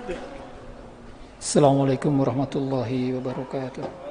Assalamualaikum warahmatullahi wabarakatuh.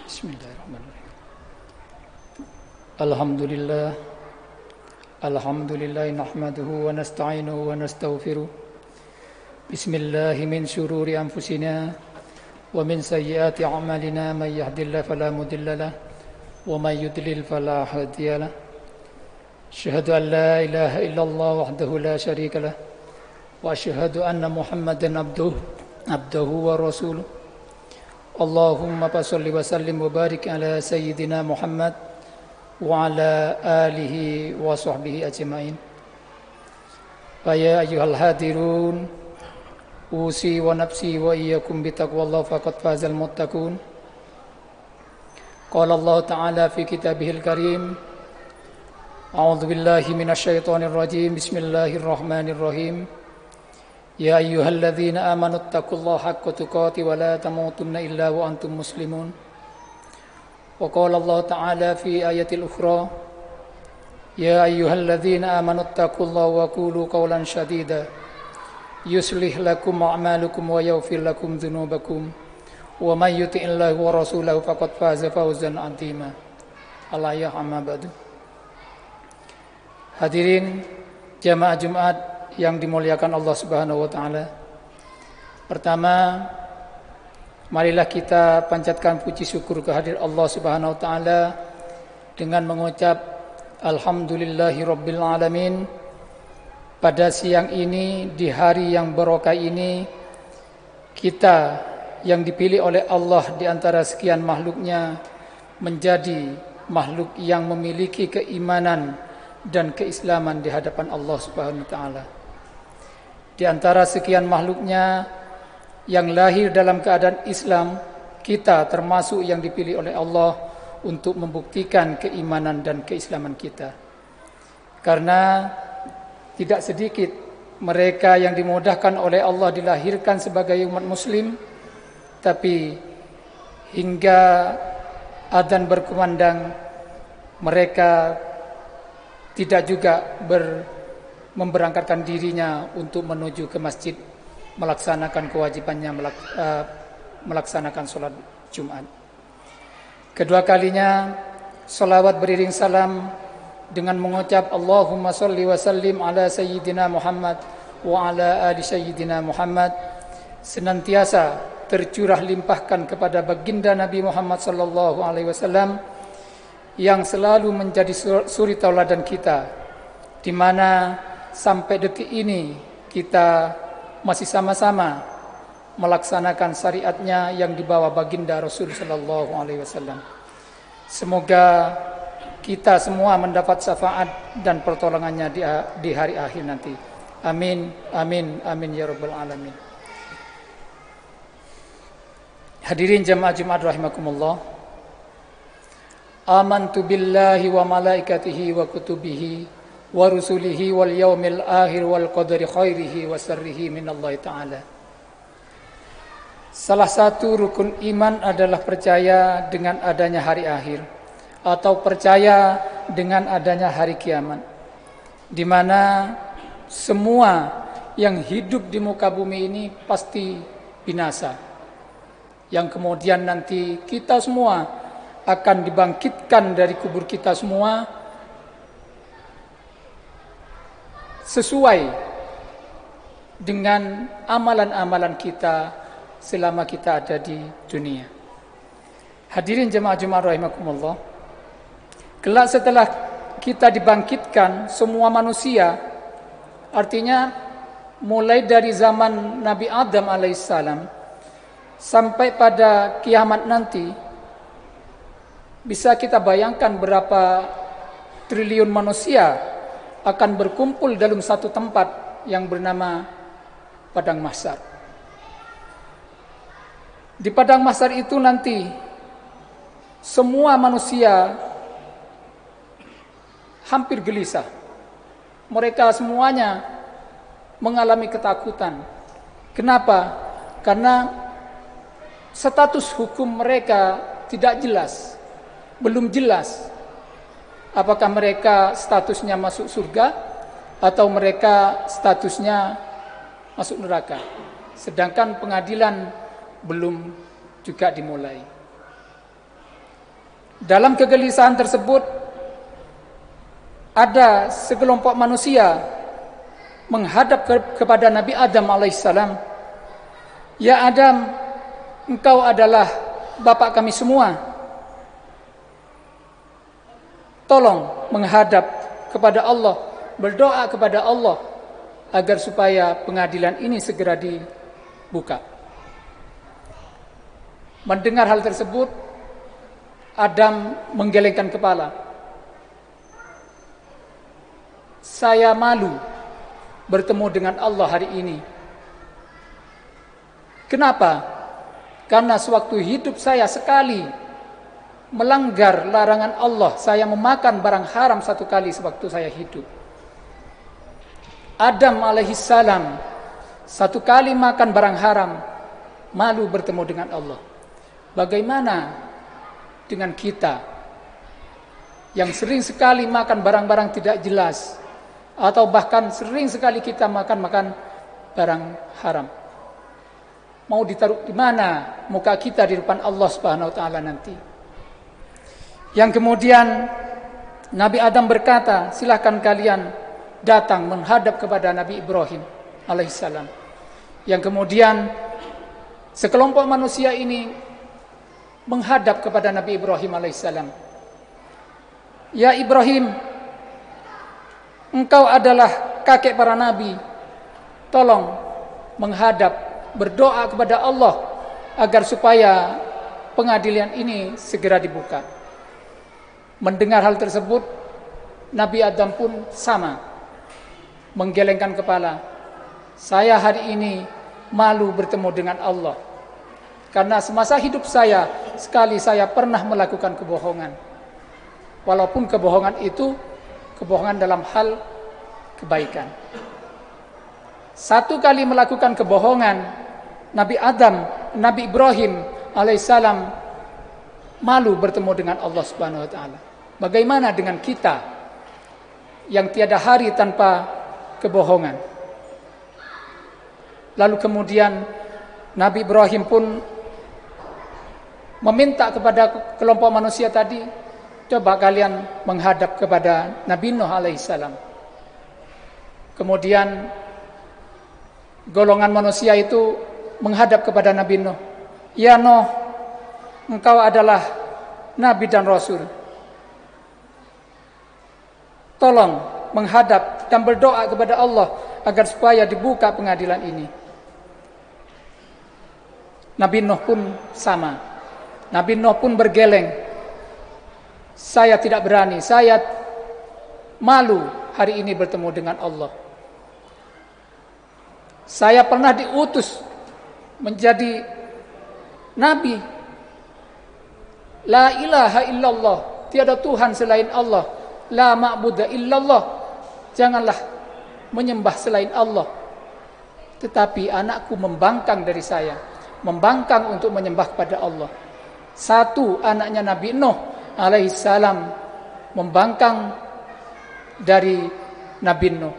Bismillahirrahmanirrahim. Alhamdulillah. Alhamdulillah nahmaduhu wa nasta'inuhu wa nastaghfiruh. Bismillahi min syururi anfusina wa min sayyiati a'malina may yahdihillahu fala mudilla lahu wa may yudlil fala hadiya lahu. Asyhadu an la ilaha illallah wahdahu la syarika lahu wa asyhadu anna Muhammadan abduhu wa rasuluh. Allahumma salli wa sallim wa barik ala sayyidina Muhammad wa ala alihi wa sahbihi ajma'in. Ya ayyuhal hadirun, usi wa nafsi wa iyyakum bitaqwallah faqad fazal muttaqun. Qala Allah Ta'ala fi kitabihil karim, a'udzu billahi minasy syaithanir rajim. Bismillahirrahmanirrahim. Ya ayyuhalladzina amanu taqullaha haqqa tuqatih wa la tamutunna illa wa antum muslimun. Wa qala Allah Ta'ala fi ayatil ukhra, ya ayyuhalladzina amanu taqullaha wa qulu qawlan shadida yuslih lakum a'malukum wa yaghfir lakum dhunubakum wa may yuti'illahi wa rasulahu faqad faza fawzan 'azima. Al-ayah amma ba'du. Hadirin jamaah Jumat yang dimuliakan Allah Subhanahu wa taala. Pertama, marilah kita panjatkan puji syukur kehadirat Allah Subhanahu wa taala dengan mengucap alhamdulillahi rabbil alamin. Pada siang ini, di hari yang barokah ini, kita yang dipilih oleh Allah di antara sekian makhluknya menjadi makhluk yang memiliki keimanan dan keislaman di hadapan Allah Subhanahu wa taala. Di antara sekian makhluknya yang lahir dalam keadaan Islam, kita termasuk yang dipilih oleh Allah untuk membuktikan keimanan dan keislaman kita. Karena tidak sedikit mereka yang dimudahkan oleh Allah dilahirkan sebagai umat muslim, tapi hingga adzan berkumandang mereka tidak juga memberangkatkan dirinya untuk menuju ke masjid melaksanakan kewajibannya melaksanakan sholat Jumat. Kedua kalinya salawat beriring salam dengan mengucap Allahumma sholli wa sallim ala sayyidina Muhammad wa ala ali sayyidina Muhammad senantiasa tercurah limpahkan kepada baginda Nabi Muhammad sallallahu alaihi wasallam yang selalu menjadi suri tauladan kita, di mana sampai detik ini kita masih sama-sama melaksanakan syariatnya yang dibawa baginda Rasul sallallahu alaihi wasallam. Semoga kita semua mendapat syafaat dan pertolongannya di hari akhir nanti. Amin, amin, amin ya rabbal alamin. Hadirin jamaah Jumat rahimakumullah. Amantu billahi wa malaikatihi wa kutubihi wa rusulihi wal yaumil akhir wal qadari khairihi wa syarrihi minallahi ta'ala. Salah satu rukun iman adalah percaya dengan adanya hari akhir atau percaya dengan adanya hari kiamat, di mana semua yang hidup di muka bumi ini pasti binasa, yang kemudian nanti kita semua akan dibangkitkan dari kubur kita semua sesuai dengan amalan-amalan kita selama kita ada di dunia. Hadirin jemaah Jumat rahimakumullah, kelak setelah kita dibangkitkan semua manusia, artinya mulai dari zaman Nabi Adam alaihissalam sampai pada kiamat nanti, bisa kita bayangkan berapa triliun manusia akan berkumpul dalam satu tempat yang bernama Padang Mahsyar. Di Padang Mahsyar itu nanti semua manusia hampir gelisah. Mereka semuanya mengalami ketakutan. Kenapa? Karena status hukum mereka tidak jelas, belum jelas. Apakah mereka statusnya masuk surga atau mereka statusnya masuk neraka. Sedangkan pengadilan belum juga dimulai. Dalam kegelisahan tersebut ada sekelompok manusia menghadap kepada Nabi Adam alaihissalam. Ya Adam, engkau adalah bapak kami semua. Tolong menghadap kepada Allah, berdoa kepada Allah agar supaya pengadilan ini segera dibuka. Mendengar hal tersebut, Adam menggelengkan kepala. Saya malu bertemu dengan Allah hari ini. Kenapa? Karena sewaktu hidup saya sekali melanggar larangan Allah, saya memakan barang haram satu kali sewaktu saya hidup. Adam alaihissalam satu kali makan barang haram, malu bertemu dengan Allah. Bagaimana dengan kita yang sering sekali makan barang-barang tidak jelas, atau bahkan sering sekali kita makan barang haram? Mau ditaruh di mana muka kita di depan Allah Subhanahu wa taala nanti? Yang kemudian Nabi Adam berkata, silahkan kalian datang menghadap kepada Nabi Ibrahim alaihissalam. Yang kemudian sekelompok manusia ini menghadap kepada Nabi Ibrahim alaihissalam. Ya Ibrahim, engkau adalah kakek para nabi. Tolong menghadap, berdoa kepada Allah agar supaya pengadilan ini segera dibuka. Mendengar hal tersebut, Nabi Adam pun sama, menggelengkan kepala. Saya hari ini malu bertemu dengan Allah, karena semasa hidup saya sekali saya pernah melakukan kebohongan. Walaupun kebohongan itu kebohongan dalam hal kebaikan. Satu kali melakukan kebohongan, Nabi Adam, Nabi Ibrahim alaihissalam malu bertemu dengan Allah Subhanahu wa taala. Bagaimana dengan kita yang tiada hari tanpa kebohongan? Lalu kemudian Nabi Ibrahim pun meminta kepada kelompok manusia tadi, coba kalian menghadap kepada Nabi Nuh alaihissalam. Kemudian golongan manusia itu menghadap kepada Nabi Nuh. Ya Nuh, engkau adalah Nabi dan Rasul. Tolong menghadap dan berdoa kepada Allah agar supaya dibuka pengadilan ini. Nabi Nuh pun sama. Nabi Nuh pun bergeleng. Saya tidak berani, saya malu hari ini bertemu dengan Allah. Saya pernah diutus menjadi nabi. La ilaha illallah, tiada Tuhan selain Allah. La ma'budu illallah, janganlah menyembah selain Allah. Tetapi anakku membangkang dari saya, membangkang untuk menyembah kepada Allah. Satu anaknya Nabi Nuh alaihissalam membangkang dari Nabi Nuh.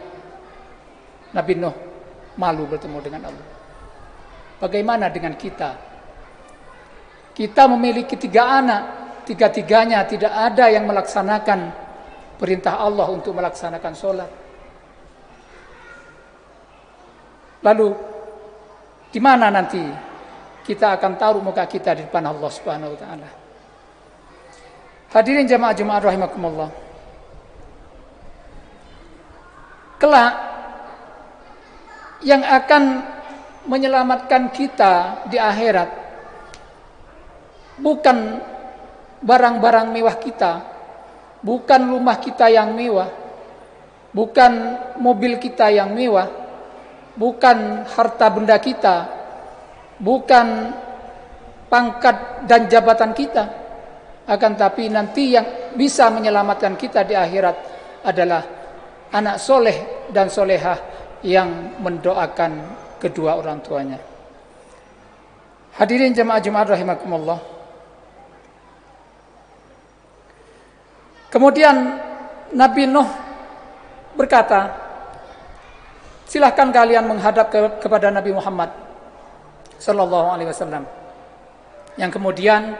Nabi Nuh malu bertemu dengan Allah. Bagaimana dengan kita? Kita memiliki 3 anak, 3-tiganya tidak ada yang melaksanakan perintah Allah untuk melaksanakan sholat. Lalu di mana nanti kita akan taruh muka kita di depan Allah Subhanahu wa taala? Hadirin jamaah Jumat rahimakumullah. Kelak yang akan menyelamatkan kita di akhirat bukan barang-barang mewah kita, bukan rumah kita yang mewah, bukan mobil kita yang mewah, bukan harta benda kita, bukan pangkat dan jabatan kita, akan tapi nanti yang bisa menyelamatkan kita di akhirat adalah anak soleh dan solehah yang mendoakan kedua orang tuanya. Hadirin jemaah Jumat rahimakumullah. Kemudian Nabi Nuh berkata, silahkan kalian menghadap kepada Nabi Muhammad sallallahu alaihi wasallam. Yang kemudian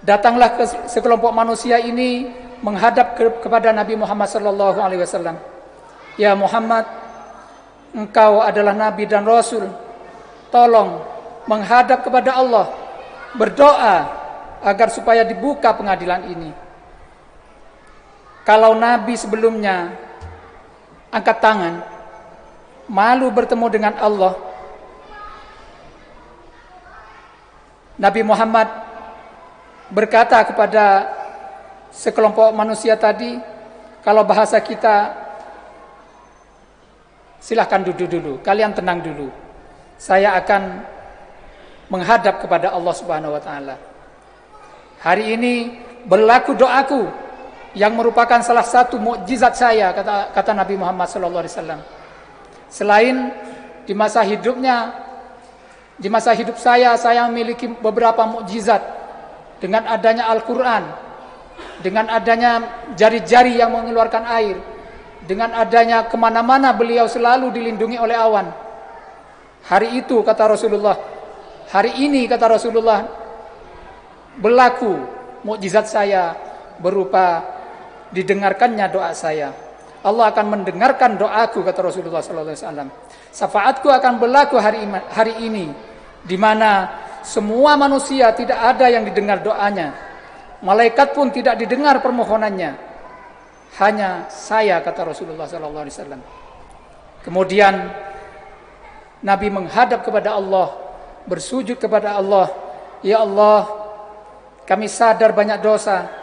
datanglah sekelompok manusia ini menghadap kepada Nabi Muhammad sallallahu alaihi wasallam. Ya Muhammad, engkau adalah Nabi dan Rasul. Tolong menghadap kepada Allah, berdoa agar supaya dibuka pengadilan ini. Kalau Nabi sebelumnya angkat tangan, malu bertemu dengan Allah, Nabi Muhammad berkata kepada sekelompok manusia tadi, kalau bahasa kita, silahkan duduk dulu, kalian tenang dulu. Saya akan menghadap kepada Allah Subhanahu wa taala. Hari ini berlaku doaku yang merupakan salah satu mukjizat saya, kata Nabi Muhammad sallallahu alaihi wasallam. Selain di masa hidupnya, di masa hidup saya memiliki beberapa mukjizat dengan adanya Al-Qur'an, dengan adanya jari-jari yang mengeluarkan air, dengan adanya kemana-mana beliau selalu dilindungi oleh awan. Hari itu kata Rasulullah, hari ini kata Rasulullah, berlaku mukjizat saya berupa didengarkannya doa saya. Allah akan mendengarkan doaku kata Rasulullah sallallahu alaihi wasallam. Syafaatku akan berlaku hari ini di mana semua manusia tidak ada yang didengar doanya. Malaikat pun tidak didengar permohonannya. Hanya saya kata Rasulullah sallallahu alaihi wasallam. Kemudian Nabi menghadap kepada Allah, bersujud kepada Allah. Ya Allah, kami sadar banyak dosa.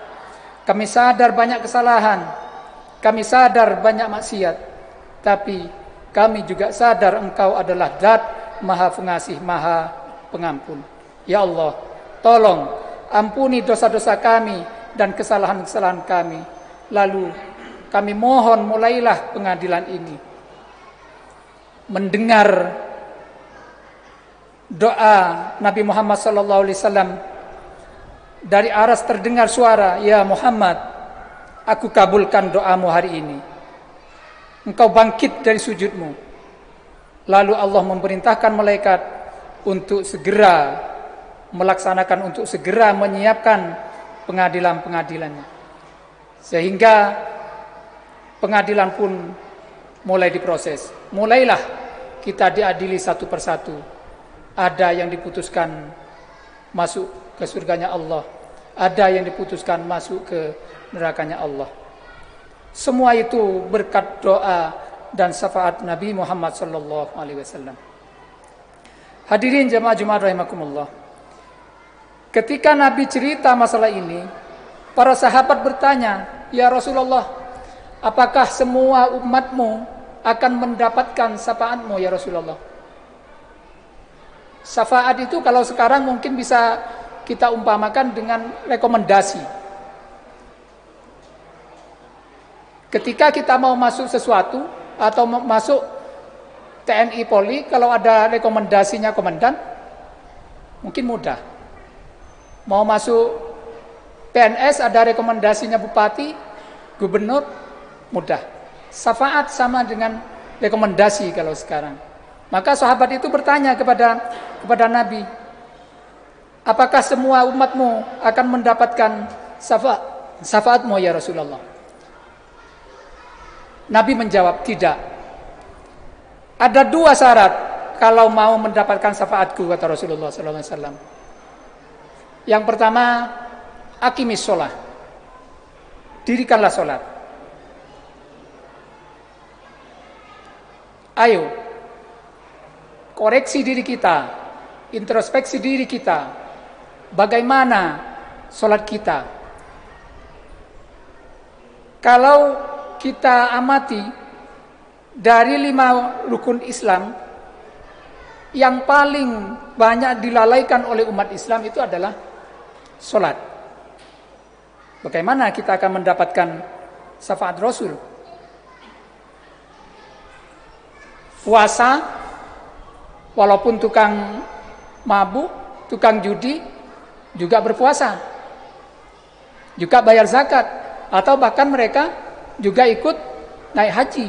Kami sadar banyak kesalahan, kami sadar banyak maksiat, tapi kami juga sadar Engkau adalah Zat Maha Pengasih, Maha Pengampun. Ya Allah, tolong ampuni dosa-dosa kami dan kesalahan-kesalahan kami. Lalu kami mohon mulailah pengadilan ini. Mendengar doa Nabi Muhammad sallallahu alaihi wasallam, dari aras terdengar suara, "Ya Muhammad, aku kabulkan doamu hari ini. Engkau bangkit dari sujudmu." Lalu Allah memerintahkan malaikat untuk segera melaksanakan, untuk segera menyiapkan pengadilan-pengadilannya. Sehingga pengadilan pun mulai diproses. Mulailah kita diadili satu persatu. Ada yang diputuskan masuk ke surganya Allah, ada yang diputuskan masuk ke nerakanya Allah. Semua itu berkat doa dan syafaat Nabi Muhammad sallallahu alaihi wasallam. Hadirin jamaah Jumat rahimakumullah. Ketika Nabi cerita masalah ini, para sahabat bertanya, "Ya Rasulullah, apakah semua umatmu akan mendapatkan syafaatmu ya Rasulullah?" Syafaat itu kalau sekarang mungkin bisa kita umpamakan dengan rekomendasi. Ketika kita mau masuk sesuatu atau masuk TNI Polri, kalau ada rekomendasinya komandan, mungkin mudah. Mau masuk PNS, ada rekomendasinya bupati, gubernur, mudah. Syafaat sama dengan rekomendasi kalau sekarang. Maka sahabat itu bertanya kepada Nabi, "Apakah semua umatmu akan mendapatkan syafaatmu ya Rasulullah?" Nabi menjawab, "Tidak. Ada dua syarat kalau mau mendapatkan syafaatku," kata Rasulullah sallallahu alaihi wasallam. Yang pertama, aqimis sholat. Dirikanlah sholat. Ayo, koreksi diri kita, introspeksi diri kita. Bagaimana sholat kita? Kalau kita amati dari 5 rukun Islam, yang paling banyak dilalaikan oleh umat Islam itu adalah sholat. Bagaimana kita akan mendapatkan syafaat Rasul? Puasa, walaupun tukang mabuk, tukang judi, juga berpuasa. Juga bayar zakat. Atau bahkan mereka juga ikut naik haji.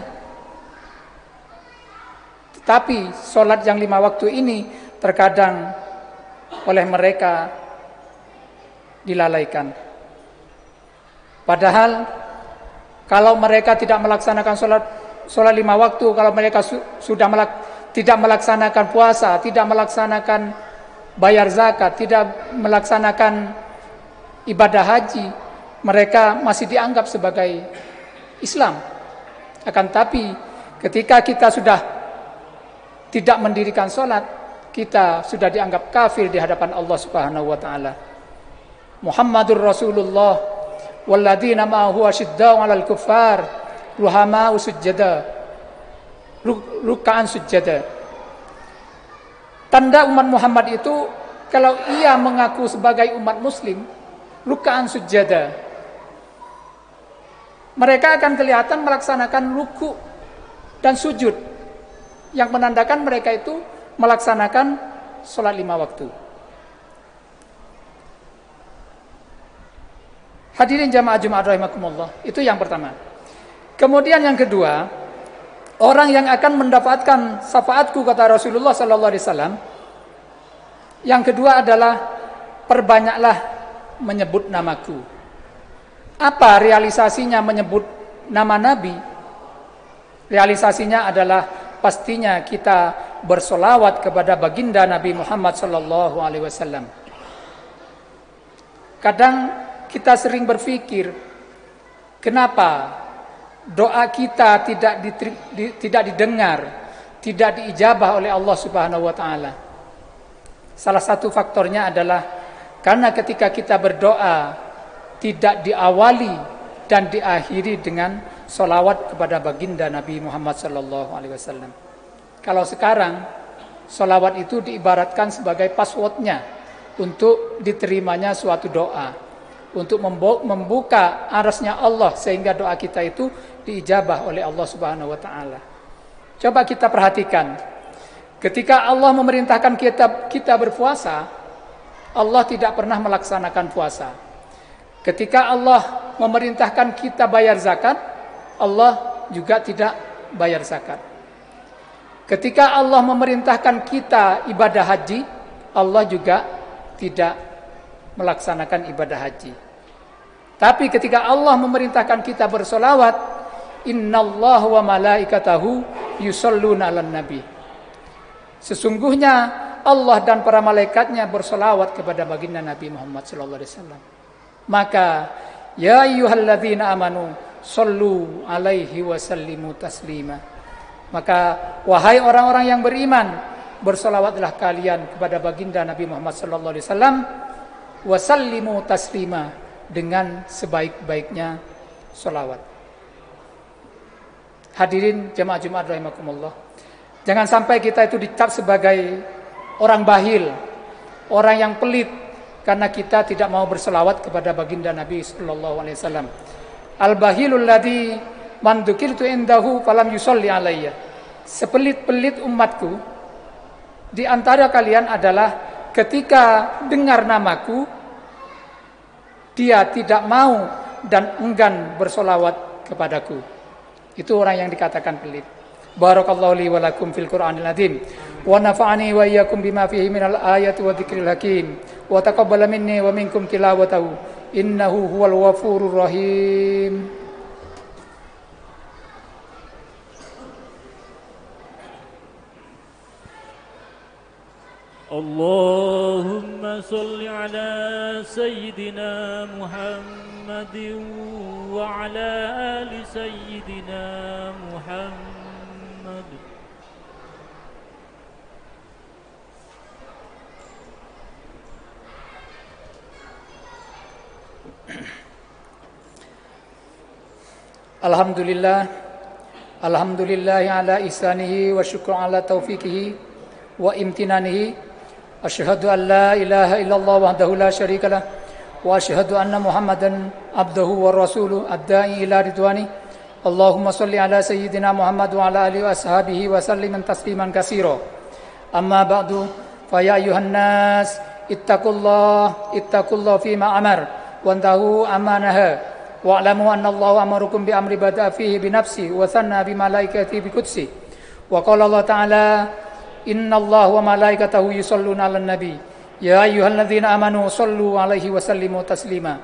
Tetapi sholat yang 5 waktu ini terkadang oleh mereka dilalaikan. Padahal kalau mereka tidak melaksanakan sholat 5 waktu, kalau mereka sudah tidak melaksanakan puasa, tidak melaksanakan bayar zakat, tidak melaksanakan ibadah haji, mereka masih dianggap sebagai Islam. Akan tapi ketika kita sudah tidak mendirikan sholat, kita sudah dianggap kafir di hadapan Allah Subhanahu wa taala. Muhammadur Rasulullah walladzina ma'ahu asyiddau 'alal kuffar ruhama'u sujjada, ruk'an sujjada. Tanda umat Muhammad itu kalau ia mengaku sebagai umat muslim, ruk'an sujjada, mereka akan kelihatan melaksanakan ruku dan sujud, yang menandakan mereka itu melaksanakan sholat 5 waktu. Hadirin jamaah Jumat rahimakumullah, itu yang pertama. Kemudian yang kedua, orang yang akan mendapatkan syafaatku kata Rasulullah sallallahu alaihi wasallam, yang kedua adalah perbanyaklah menyebut namaku. Apa realisasinya menyebut nama Nabi? Realisasinya adalah pastinya kita bersolawat kepada baginda Nabi Muhammad sallallahu alaihi wasallam. Kadang kita sering berpikir, kenapa doa kita tidak didengar, tidak diijabah oleh Allah Subhanahu wa taala? Salah satu faktornya adalah karena ketika kita berdoa tidak diawali dan diakhiri dengan solawat kepada baginda Nabi Muhammad sallallahu alaihi wasallam. Kalau sekarang solawat itu diibaratkan sebagai passwordnya untuk diterimanya suatu doa, untuk membuka arasnya Allah sehingga doa kita itu diijabah oleh Allah Subhanahu wa taala. Coba kita perhatikan, ketika Allah memerintahkan kita berpuasa, Allah tidak pernah melaksanakan puasa. Ketika Allah memerintahkan kita bayar zakat, Allah juga tidak bayar zakat. Ketika Allah memerintahkan kita ibadah haji, Allah juga tidak melaksanakan ibadah haji. Tapi ketika Allah memerintahkan kita bersolawat, innallaha wa malaikatahu yusholluna 'alan nabi. Sesungguhnya Allah dan para malaikatnya bersolawat kepada baginda Nabi Muhammad sallallahu alaihi wasallam. Maka ya ayyuhalladzina amanu shollu alaihi wa sallimu taslima. Maka wahai orang-orang yang beriman, bersolawatlah kalian kepada baginda Nabi Muhammad sallallahu alaihi wasallam wa sallimu taslima, dengan sebaik-baiknya solawat. Hadirin jemaah Jumat rahimakumullah, jangan sampai kita itu dicap sebagai orang bahil, orang yang pelit, karena kita tidak mau berselawat kepada baginda Nabi sallallahu alaihi wasallam. Al-bahilul ladzi man dzukirtu indahu falam yusolli alayya. Sepelit-pelit umatku di antara kalian adalah ketika dengar namaku, dia tidak mau dan enggan bersolawat kepadaku. Itu orang yang dikatakan pelit. Barakallahu li wa lakum fil Qur'anil azim wa nafa'ani wa iyyakum bima fihi minal ayati wa dzikril hakim wa taqabbala minni wa minkum tilawatahu innahu huwal ghafurur rahim. Allahumma salli ala sayyidina Muhammadin wa ala ali sayyidina Muhammad. Alhamdulillah, alhamdulillah ala ihsanihi wa syukru ala taufiqihi wa imtinanihi. Asyhadu an la ilaha illallah wahdahu la syarika lah wa asyhadu anna Muhammadan abduhu wa rasuluh ad-da'i ila ridwani. Allahumma shalli ala sayyidina Muhammad wa ala alihi wa ashabihi wa sallim tasliman katsira. Amma ba'du, fa ya ayuhan nas ittaqullah fima amar wa antahu amma naha wa'lamu anna Allah amarukum bi amri bada'a fihi bi nafsi wa thanna bi malaikatihi bi qudsi. Wa qala Allah ta'ala inna Allah wa malaikatahu yusholluna 'alan nabi ya ayyuhalladzina amanu shollu 'alaihi wa sallimu taslima.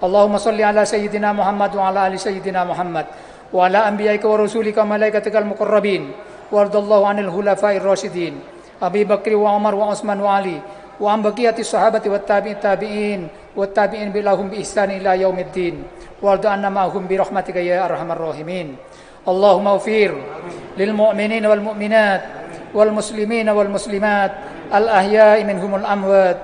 Allahumma sholli ala sayyidina Muhammad wa ala ali sayyidina Muhammad wa ala anbiya'ika wa rusulika wa malaikatikal muqarrabin wardallahu 'anil khulafa'ir rasyidin Abi Bakr wa Umar wa Utsman wa Ali wa an baqiyati sahabati wat tabi'in bilahum bi ihsan ila yaumiddin warda anna ma'hum bi rahmatika ya arhamar rahimin. Allahumma ighfir lil mu'minina wal mu'minat wal muslimina wal muslimat al ahya'i minhumul amwat.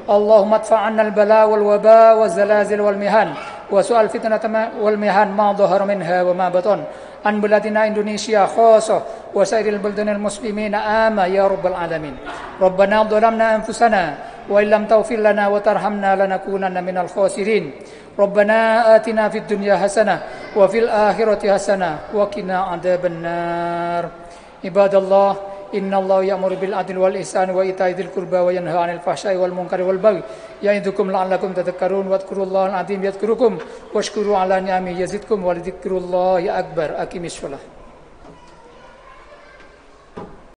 Allahumma adfa' 'anna al bala wal waba waz zalazil wal mihan wa su'al fitnata wal mihan ma dhahara minha wa ma batan an baladina Indonesia khassah wa sairil buldanil muslimina ama ya rabbal alamin. Rabbana dhalamna anfusana wa illam taghfir lana wa tarhamna lanakunanna minal khasirin. Rabbana atina fid dunya hasanah wa fil akhirati hasanah wa qina adzabannar. Ibadallah, innallaha ya'muru bil adli wal ihsani wa ita'i dzil qurba wa yanha 'anil fahsya'i wal munkari wal baghi ya'idukum la'allakum tadhakkarun wadhkurullaha al-'azim yadhkurukum washkuru 'ala ni'amihi yazidkum wa lidzikrullahi akbar. Aqimissalah.